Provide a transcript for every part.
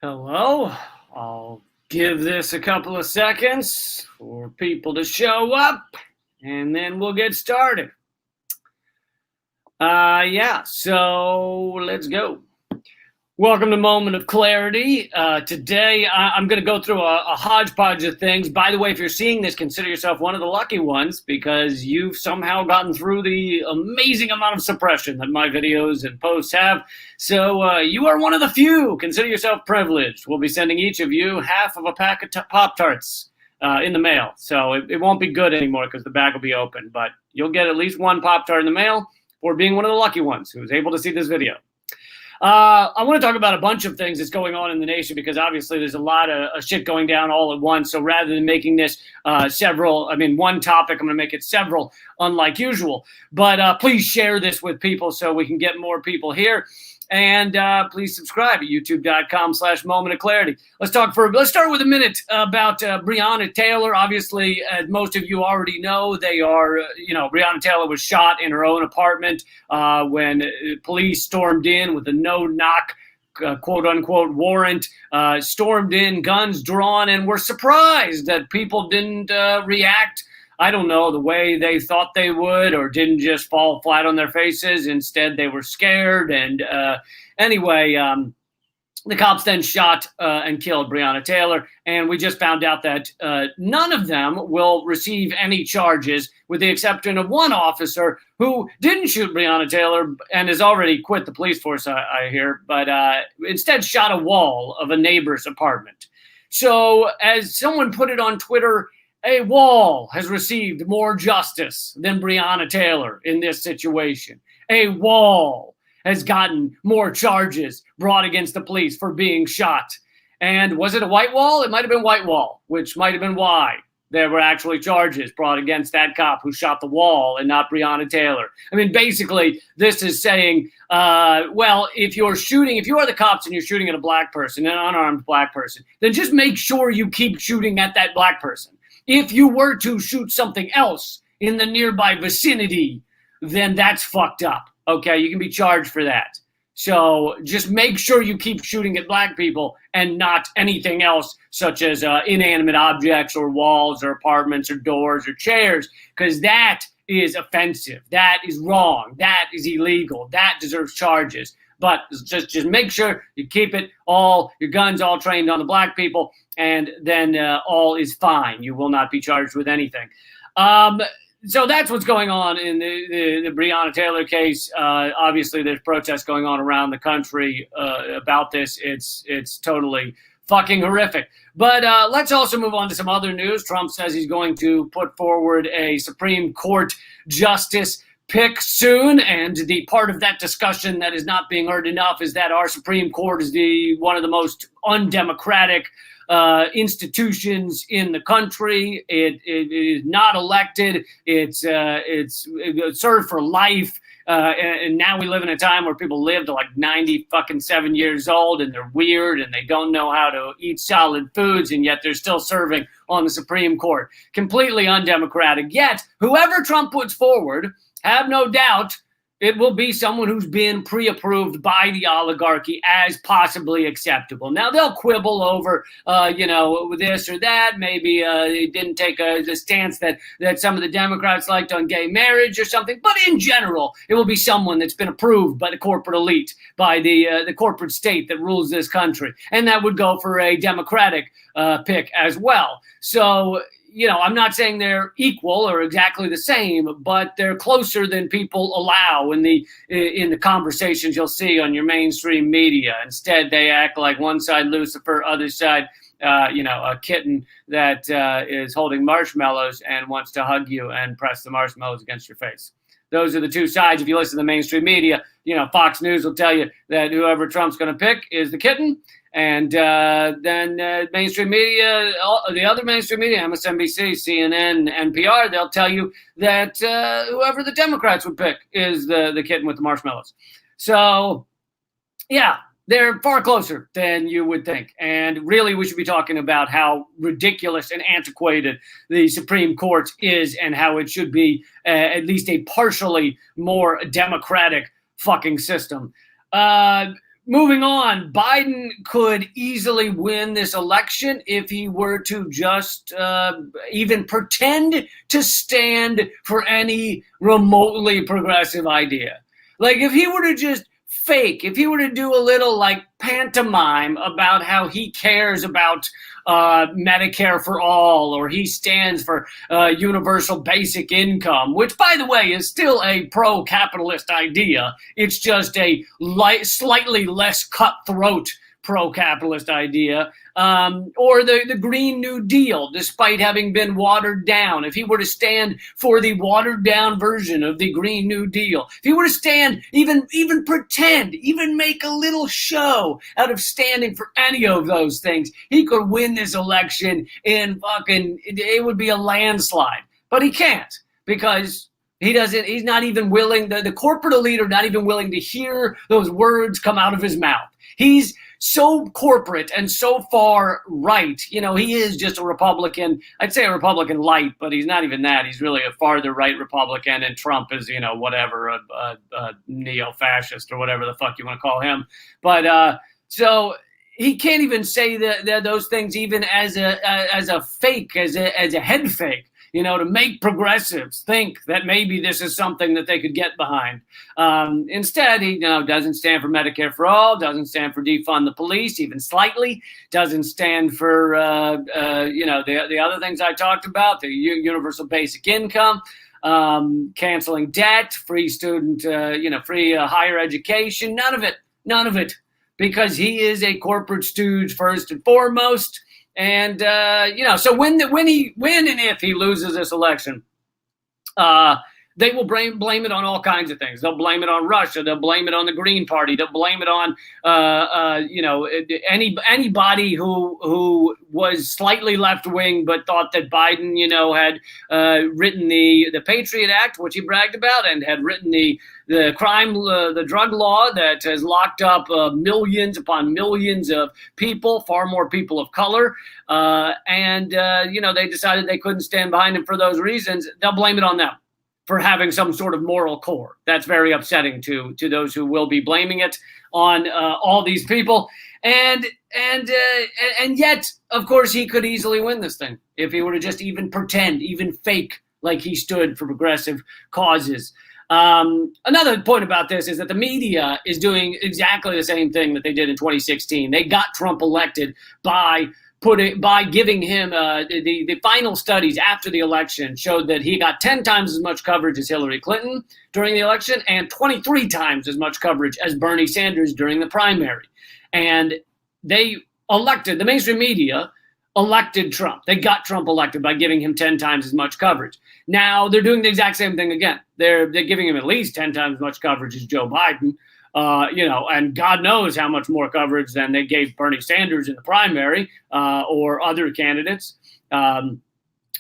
Hello. I'll give this a couple of seconds for people to show up, and then we'll get started. So let's go. Welcome to Moment of Clarity. Today, I'm going to go through a hodgepodge of things. By the way, if you're seeing this, consider yourself one of the lucky ones because you've somehow gotten through the amazing amount of suppression that my videos and posts have. So you are one of the few. Consider yourself privileged. We'll be sending each of you half of a pack of Pop-Tarts in the mail. So it won't be good anymore because the bag will be open. But you'll get at least one Pop-Tart in the mail for being one of the lucky ones who was able to see this video. I want to talk about a bunch of things that's going on in the nation because obviously there's a lot of shit going down all at once. So rather than making this one topic, I'm going to make it several, unlike usual. But please share this with people so we can get more people here. And please subscribe at youtube.com/Moment of Clarity. Let's start with a minute about Breonna Taylor. Obviously, as most of you already know, Breonna Taylor was shot in her own apartment when police stormed in with a no-knock, quote-unquote, warrant, stormed in, guns drawn, and were surprised that people didn't react I don't know, the way they thought they would, or didn't just fall flat on their faces. Instead, they were scared. And the cops then shot and killed Breonna Taylor. And we just found out that none of them will receive any charges, with the exception of one officer who didn't shoot Breonna Taylor and has already quit the police force, I hear, but instead shot a wall of a neighbor's apartment. So as someone put it on Twitter, a wall has received more justice than Breonna Taylor in this situation. A wall has gotten more charges brought against the police for being shot. And was it a white wall? It might have been white wall, which might have been why there were actually charges brought against that cop who shot the wall and not Breonna Taylor. I mean, basically, this is saying, if you are the cops and you're shooting at a black person, an unarmed black person, then just make sure you keep shooting at that black person. If you were to shoot something else in the nearby vicinity, then that's fucked up. Okay, you can be charged for that. So just make sure you keep shooting at black people and not anything else, such as inanimate objects or walls or apartments or doors or chairs, because that is offensive. That is wrong. That is illegal. That deserves charges. But just make sure you keep your guns all trained on the black people, and then all is fine. You will not be charged with anything. So that's what's going on in the Breonna Taylor case. Obviously, there's protests going on around the country about this. It's totally fucking horrific. But let's also move on to some other news. Trump says he's going to put forward a Supreme Court justice pick soon, and the part of that discussion that is not being heard enough is that our Supreme Court is one of the most undemocratic institutions in the country. It is not elected. It's served for life. And now we live in a time where people live to like 97 years old, and they're weird and they don't know how to eat solid foods, and yet they're still serving on the Supreme Court. Completely undemocratic. Yet, whoever Trump puts forward, have no doubt it will be someone who's been pre-approved by the oligarchy as possibly acceptable. Now, they'll quibble over, this or that. Maybe they didn't take the stance that some of the Democrats liked on gay marriage or something. But in general, it will be someone that's been approved by the corporate elite, by the corporate state that rules this country. And that would go for a Democratic pick as well. So, I'm not saying they're equal or exactly the same, but they're closer than people allow in the conversations you'll see on your mainstream media. Instead, they act like one side Lucifer, other side, a kitten that is holding marshmallows and wants to hug you and press the marshmallows against your face. Those are the two sides. If you listen to the mainstream media, Fox News will tell you that whoever Trump's going to pick is the kitten. And then mainstream media, the other mainstream media, MSNBC, CNN, NPR, they'll tell you that whoever the Democrats would pick is the kitten with the marshmallows. So, yeah, they're far closer than you would think. And really, we should be talking about how ridiculous and antiquated the Supreme Court is and how it should be at least a partially more democratic fucking system. moving on, Biden could easily win this election if he were to just even pretend to stand for any remotely progressive idea. Like if he were to just fake, if he were to do a little like pantomime about how he cares about Medicare for all, or he stands for universal basic income, which, by the way, is still a pro-capitalist idea. It's just a slightly less cutthroat pro-capitalist idea, or the Green New Deal, despite having been watered down. If he were to stand for the watered down version of the Green New Deal, if he were to stand, even pretend, even make a little show out of standing for any of those things, he could win this election in it would be a landslide. But he can't, because he's not even willing, the corporate elite are not even willing to hear those words come out of his mouth. He's so corporate and so far right. He is just a Republican. I'd say a Republican light, but he's not even that. He's really a farther right Republican, and Trump is, whatever, a neo-fascist or whatever the fuck you want to call him. But so he can't even say that those things even as a fake, as a head fake. To make progressives think that maybe this is something that they could get behind. Instead, he doesn't stand for Medicare for all, doesn't stand for defund the police, even slightly, doesn't stand for, the other things I talked about, the universal basic income, canceling debt, free student, free higher education, none of it, because he is a corporate stooge first and foremost. And, so when and if he loses this election, they will blame it on all kinds of things. They'll blame it on Russia. They'll blame it on the Green Party. They'll blame it on, anybody who was slightly left wing, but thought that Biden, had written the Patriot Act, which he bragged about, and had written the the drug law that has locked up millions upon millions of people, far more people of color. They decided they couldn't stand behind him for those reasons. They'll blame it on them for having some sort of moral core. That's very upsetting to those who will be blaming it on all these people. And yet, of course, he could easily win this thing if he were to just even pretend, even fake like he stood for progressive causes. Another point about this is that the media is doing exactly the same thing that they did in 2016. They got Trump elected by giving him the final studies after the election showed that he got 10 times as much coverage as Hillary Clinton during the election and 23 times as much coverage as Bernie Sanders during the primary. And the mainstream media elected Trump. They got Trump elected by giving him 10 times as much coverage. Now they're doing the exact same thing again. They're giving him at least 10 times as much coverage as Joe Biden. And God knows how much more coverage than they gave Bernie Sanders in the primary or other candidates,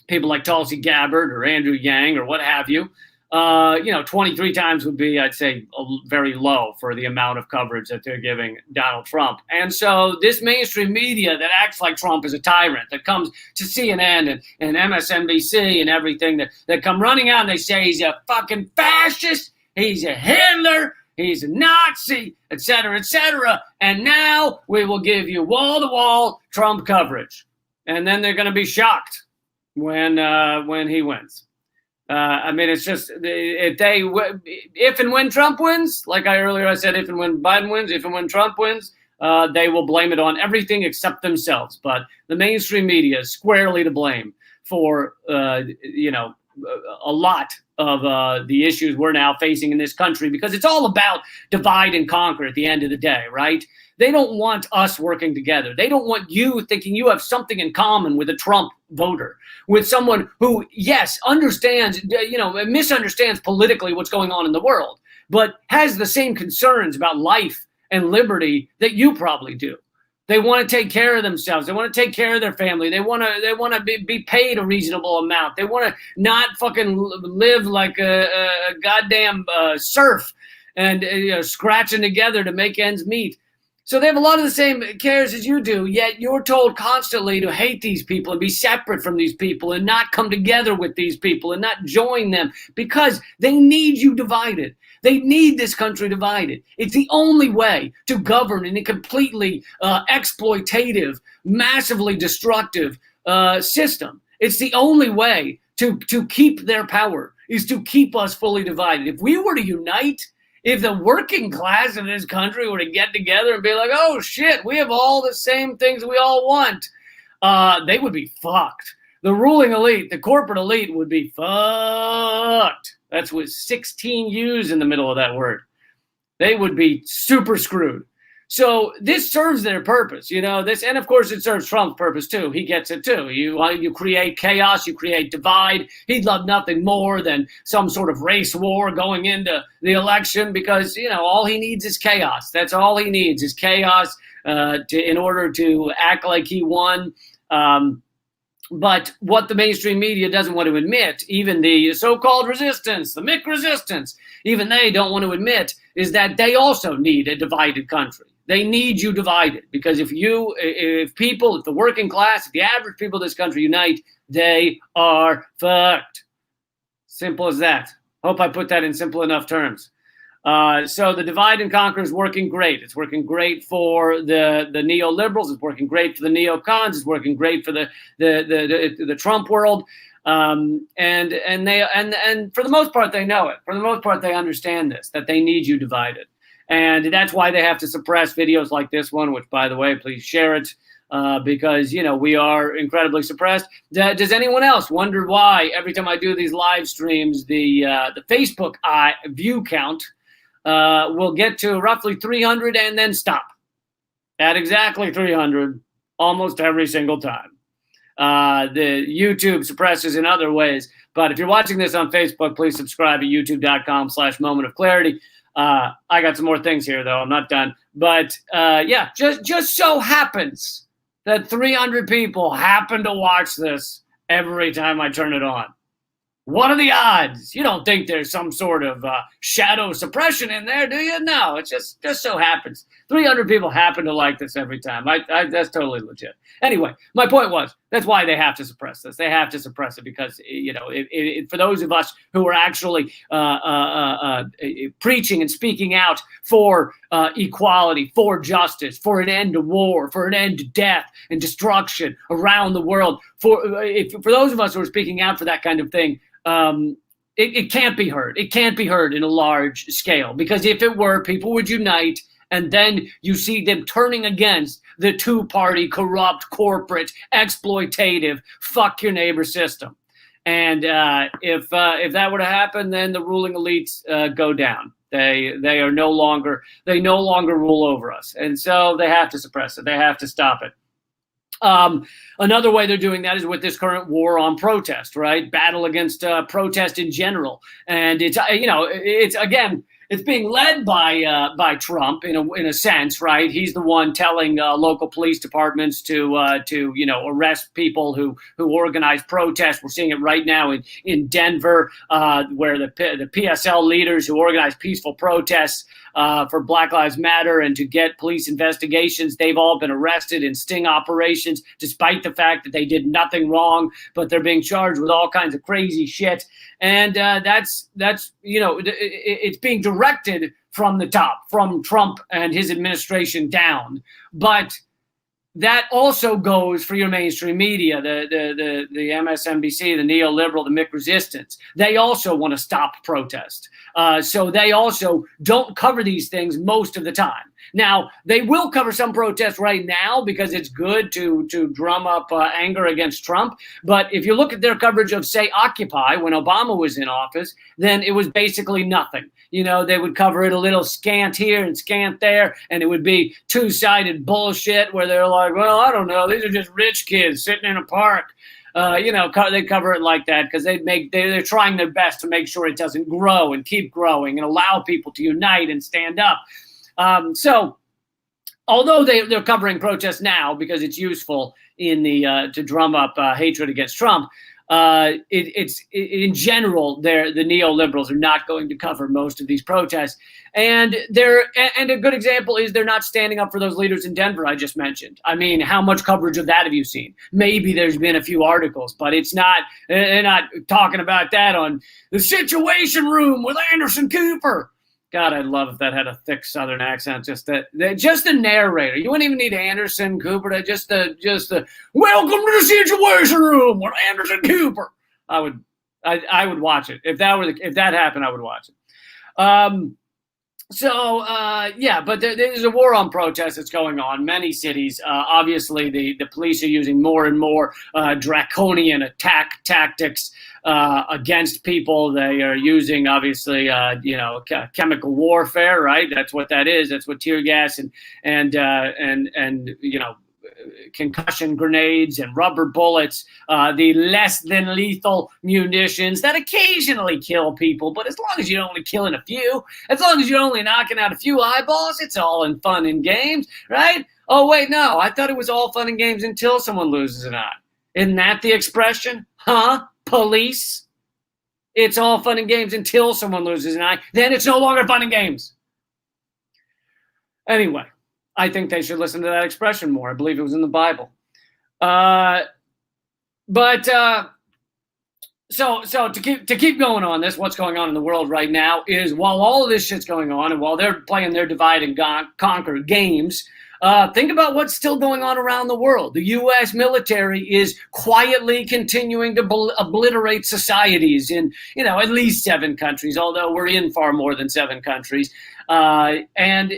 people like Tulsi Gabbard or Andrew Yang or what have you. 23 times would be, I'd say, very low for the amount of coverage that they're giving Donald Trump. And so this mainstream media that acts like Trump is a tyrant, that comes to CNN and MSNBC and everything, that come running out and they say he's a fucking fascist, he's a Hitler, he's a Nazi, et cetera, and now we will give you wall-to-wall Trump coverage. And then they're going to be shocked when he wins. It's just if and when Trump wins, like I said, if and when Biden wins, if and when Trump wins, they will blame it on everything except themselves. But the mainstream media is squarely to blame for, a lot of the issues we're now facing in this country, because it's all about divide and conquer at the end of the day, right? They don't want us working together. They don't want you thinking you have something in common with a Trump voter, with someone who, yes, understands, misunderstands politically what's going on in the world, but has the same concerns about life and liberty that you probably do. They want to take care of themselves. They want to take care of their family. They want to be paid a reasonable amount. They want to not fucking live like a goddamn serf and scratching together to make ends meet. So they have a lot of the same cares as you do, yet you're told constantly to hate these people and be separate from these people and not come together with these people and not join them because they need you divided. They need this country divided. It's the only way to govern in a completely exploitative, massively destructive system. It's the only way to keep their power, is to keep us fully divided. If we were to unite, if the working class in this country were to get together and be like, oh shit, we have all the same things we all want, they would be fucked. The ruling elite, the corporate elite would be fucked. That's with 16 U's in the middle of that word. They would be super screwed. So this serves their purpose, this, and of course it serves Trump's purpose too. He gets it too. You create chaos, you create divide. He'd love nothing more than some sort of race war going into the election because, all he needs is chaos. That's all he needs is chaos in order to act like he won. But what the mainstream media doesn't want to admit, even the so-called resistance, the Mick resistance, even they don't want to admit, is that they also need a divided country. They need you divided because if the working class, if the average people of this country unite, they are fucked. Simple as that. Hope I put that in simple enough terms. So the divide and conquer is working great. It's working great for the neoliberals. It's working great for the neocons. It's working great for the Trump world. And for the most part, they know it. For the most part, they understand this, that they need you divided. And that's why they have to suppress videos like this one, which, by the way, please share it because, we are incredibly suppressed. Does anyone else wonder why every time I do these live streams, the Facebook view count will get to roughly 300 and then stop at exactly 300 almost every single time? The YouTube suppresses in other ways. But if you're watching this on Facebook, please subscribe at youtube.com/momentofclarity. I got some more things here, though. I'm not done. But just so happens that 300 people happen to watch this every time I turn it on. What are the odds? You don't think there's some sort of shadow suppression in there, do you? No, it just so happens. 300 people happen to like this every time. That's totally legit. Anyway, my point was, that's why they have to suppress this. They have to suppress it because, for those of us who are actually preaching and speaking out for equality, for justice, for an end to war, for an end to death and destruction around the world, for those of us who are speaking out for that kind of thing, it can't be heard. It can't be heard in a large scale because if it were, people would unite. And then you see them turning against the two-party, corrupt, corporate, exploitative, fuck your neighbor system. And if that were to happen, then the ruling elites go down. They no longer rule over us, and so they have to suppress it. They have to stop it. Another way they're doing that is with this current war on protest, right? Battle against protest in general, and it's being led by Trump in a sense, right? He's the one telling local police departments to arrest people who organize protests. We're seeing it right now in Denver, where the PSL leaders who organize peaceful protests for Black Lives Matter and to get police investigations, they've all been arrested in sting operations, despite the fact that they did nothing wrong, but they're being charged with all kinds of crazy shit. And that's it's being directed from the top, from Trump and his administration down. But that also goes for your mainstream media, the MSNBC, the neoliberal, the Mick resistance. They also want to stop protest. So they also don't cover these things most of the time. Now, they will cover some protests right now because it's good to drum up anger against Trump. But if you look at their coverage of, say, Occupy when Obama was in office, then it was basically nothing. They would cover it a little scant here and scant there, and it would be two-sided bullshit where they're like, well, I don't know, these are just rich kids sitting in a park. They cover it like that because they're trying their best to make sure it doesn't grow and keep growing and allow people to unite and stand up. So although they're covering protests now because it's useful in to drum up hatred against Trump, it's in general, the neoliberals are not going to cover most of these protests. And a good example is they're not standing up for those leaders in Denver I just mentioned. I mean, how much coverage of that have you seen? Maybe there's been a few articles, but they're not talking about that on the Situation Room with Anderson Cooper. God, I'd love if that had a thick Southern accent. Just the narrator. You wouldn't even need Anderson Cooper. Just the welcome to the Situation Room with Anderson Cooper. I would watch it if that happened. I would watch it. But there's a war on protest that's going on. Many cities, obviously, the police are using more and more draconian attack tactics against people. They are using, obviously, chemical warfare, right? That's what that is. That's what tear gas and concussion grenades and rubber bullets, the less than lethal munitions that occasionally kill people. But as long as you're only killing a few, as long as you're only knocking out a few eyeballs, it's all in fun and games, right? Oh, wait, no, I thought it was all fun and games until someone loses an eye. Isn't that the expression? Huh? Police? It's all fun and games until someone loses an eye. Then it's no longer fun and games. Anyway, I think they should listen to that expression more. I believe it was in the Bible. So to keep going on this, what's going on in the world right now is while all of this shit's going on and while they're playing their divide and conquer games, think about what's still going on around the world. The U.S. military is quietly continuing to obliterate societies in, at least 7 countries, although we're in far more than 7 countries. And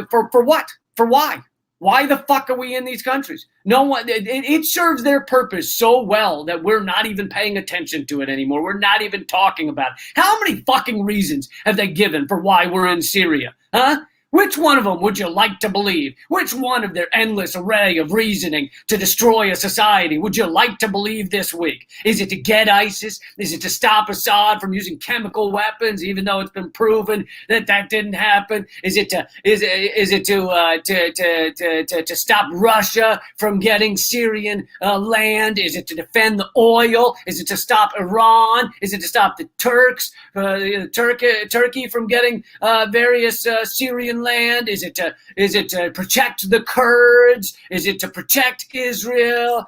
for what? For why? Why the fuck are we in these countries? No one. It serves their purpose so well that we're not even paying attention to it anymore. We're not even talking about it. How many fucking reasons have they given for why we're in Syria? Huh? Which one of them would you like to believe? Which one of their endless array of reasoning to destroy a society would you like to believe this week? Is it to get ISIS? Is it to stop Assad from using chemical weapons, even though it's been proven that didn't happen? Is it to stop Russia from getting Syrian land? Is it to defend the oil? Is it to stop Iran? Is it to stop the Turks, Turkey from getting various Syrian land? Is it to protect the Kurds? Is it to protect Israel?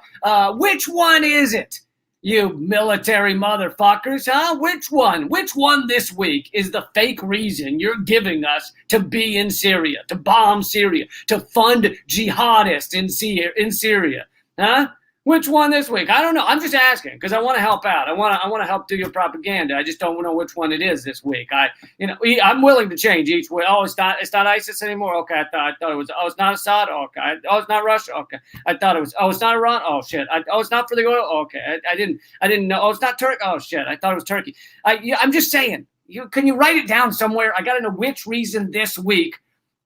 Which one is it? You military motherfuckers, huh? Which one? Which one this week is the fake reason you're giving us to be in Syria, to bomb Syria, to fund jihadists in Syria, huh? Which one this week? I don't know. I'm just asking because I want to help out. I want to help do your propaganda. I just don't know which one it is this week. I'm willing to change each week. Oh, it's not ISIS anymore. Okay, I thought it was. Oh, it's not Assad. Okay. Oh, it's not Russia. Okay, I thought it was. Oh, it's not Iran. Oh shit. It's not for the oil. Okay, I didn't know. Oh, it's not Turkey. Oh shit. I thought it was Turkey. I'm just saying. Can you write it down somewhere? I got to know which reason this week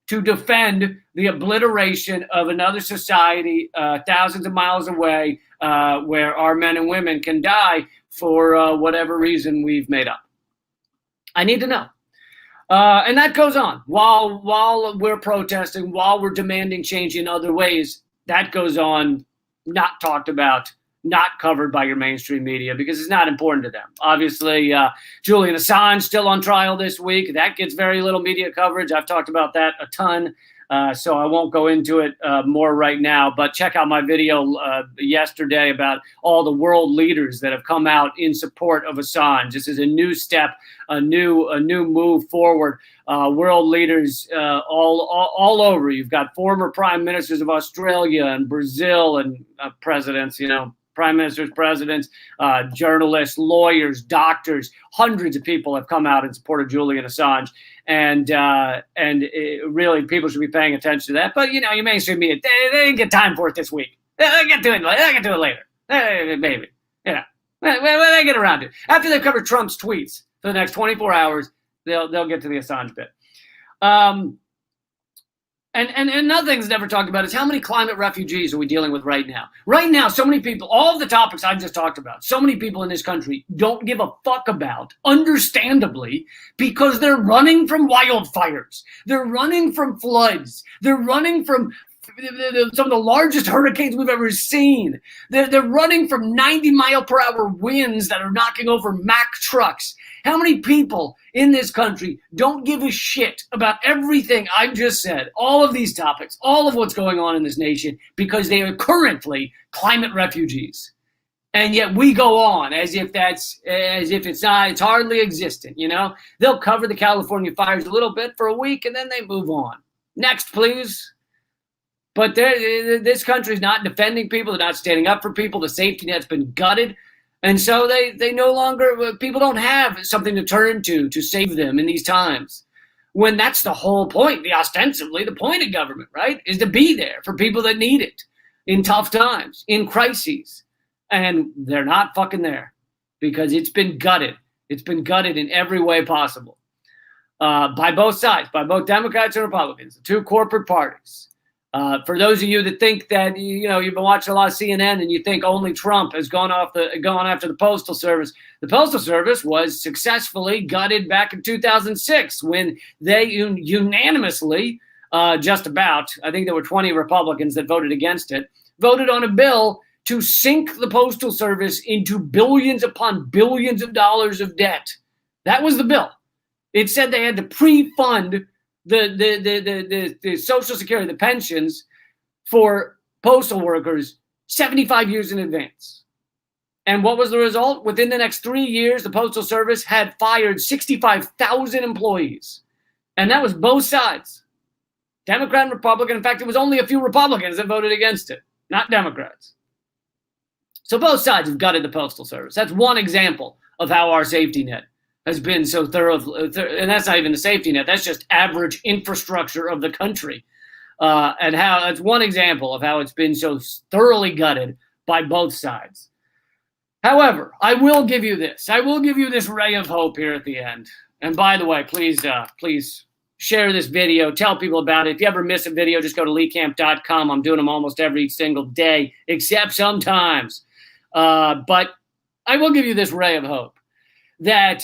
to defend the obliteration of another society thousands of miles away where our men and women can die for whatever reason we've made up. I need to know. And that goes on. While we're protesting, while we're demanding change in other ways, that goes on, not talked about, not covered by your mainstream media because it's not important to them. Obviously, Julian Assange still on trial this week. That gets very little media coverage. I've talked about that a ton, so I won't go into it more right now. But check out my video yesterday about all the world leaders that have come out in support of Assange. This is a new step, a new move forward. World leaders all over. You've got former prime ministers of Australia and Brazil and presidents, prime ministers, presidents, journalists, lawyers, doctors, hundreds of people have come out in support of Julian Assange. And really, people should be paying attention to that. But, your mainstream media, they didn't get time for it this week. They get to it later. Maybe. When they get around to it. After they've covered Trump's tweets for the next 24 hours, they'll get to the Assange bit. And another thing that's never talked about is how many climate refugees are we dealing with right now? Right now, so many people, all of the topics I just talked about, so many people in this country don't give a fuck about, understandably, because they're running from wildfires. They're running from floods. They're running from some of the largest hurricanes we've ever seen. They're running from 90-mile-per-hour winds that are knocking over Mack trucks. How many people in this country don't give a shit about everything I've just said, all of these topics, all of what's going on in this nation, because they are currently climate refugees? And yet we go on as if it's hardly existent, you know? They'll cover the California fires a little bit for a week and then they move on. Next, please. But this country's not defending people. They're not standing up for people. The safety net's been gutted. And so they no longer, people don't have something to turn to save them in these times. When that's the whole point, ostensibly the point of government, right? Is to be there for people that need it in tough times, in crises. And they're not fucking there because it's been gutted. It's been gutted in every way possible by both sides, by both Democrats and Republicans, the two corporate parties. For those of you that think that, you know, you've been watching a lot of CNN and you think only Trump has gone after the Postal Service. The Postal Service was successfully gutted back in 2006 when they unanimously, just about, I think there were 20 Republicans that voted against it, voted on a bill to sink the Postal Service into billions upon billions of dollars of debt. That was the bill. It said they had to pre-fund the Social Security, the pensions for postal workers 75 years in advance. And what was the result? Within the next 3 years, the Postal Service had fired 65,000 employees. And that was both sides, Democrat and Republican. In fact, it was only a few Republicans that voted against it, not Democrats. So both sides have gutted the Postal Service. That's one example of how our safety net has been so thorough. And that's not even the safety net. That's just average infrastructure of the country. And how that's one example of how it's been so thoroughly gutted by both sides. However, I will give you this. I will give you this ray of hope here at the end. And by the way, please share this video. Tell people about it. If you ever miss a video, just go to leecamp.com. I'm doing them almost every single day, except sometimes. But I will give you this ray of hope that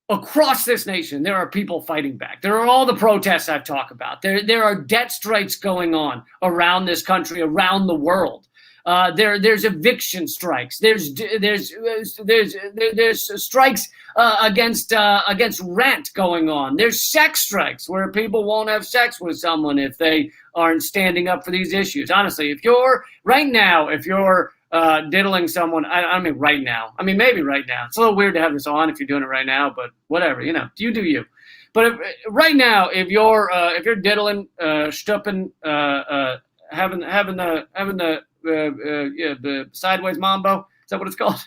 across this nation, there are people fighting back. There are all the protests I've talked about. There are debt strikes going on around this country, around the world. There's eviction strikes. There's strikes against rent going on. There's sex strikes where people won't have sex with someone if they aren't standing up for these issues. Honestly, if you're diddling someone, I mean right now. I mean maybe right now. It's a little weird to have this on if you're doing it right now, but whatever, you know, you do you. But right now, if you're diddling, stupping, having the sideways mambo, is that what it's called?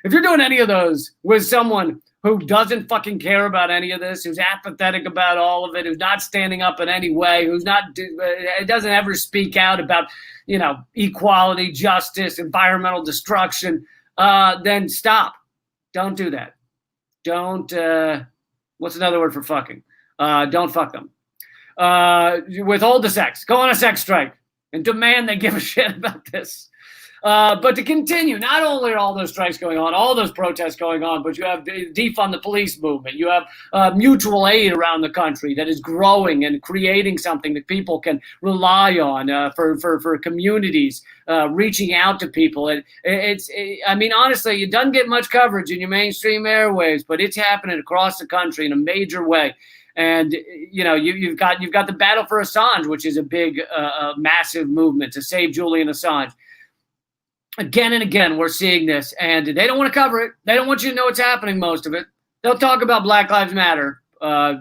If you're doing any of those with someone who doesn't fucking care about any of this, who's apathetic about all of it, who's not standing up in any way, doesn't ever speak out about, you know, equality, justice, environmental destruction, then stop. Don't do that. Don't, what's another word for fucking? Don't fuck them. Withhold the sex. Go on a sex strike and demand they give a shit about this. But to continue, not only are all those strikes going on, all those protests going on, but you have defund the police movement. You have mutual aid around the country that is growing and creating something that people can rely on for communities, reaching out to people. I mean, honestly, it doesn't get much coverage in your mainstream airwaves, but it's happening across the country in a major way. And you know, you've got the battle for Assange, which is a big, massive movement to save Julian Assange. Again and again, we're seeing this, and they don't want to cover it. They don't want you to know what's happening, most of it. They'll talk about Black Lives Matter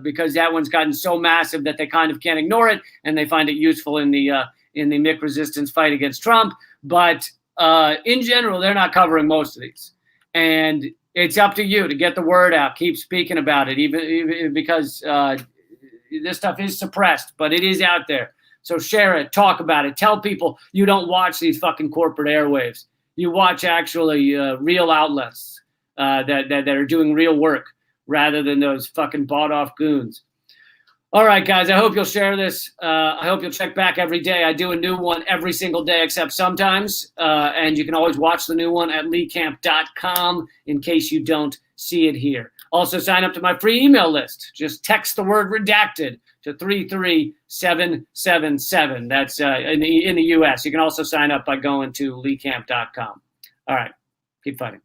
because that one's gotten so massive that they kind of can't ignore it, and they find it useful in the Mick resistance fight against Trump. But in general, they're not covering most of these. And it's up to you to get the word out, keep speaking about it, even because this stuff is suppressed, but it is out there. So share it, talk about it, tell people you don't watch these fucking corporate airwaves. You watch actually real outlets that are doing real work rather than those fucking bought off goons. All right, guys, I hope you'll share this. I hope you'll check back every day. I do a new one every single day except sometimes. And you can always watch the new one at leecamp.com in case you don't see it here. Also, sign up to my free email list. Just text the word redacted to 33777. That's in the U.S. You can also sign up by going to leecamp.com. All right. Keep fighting.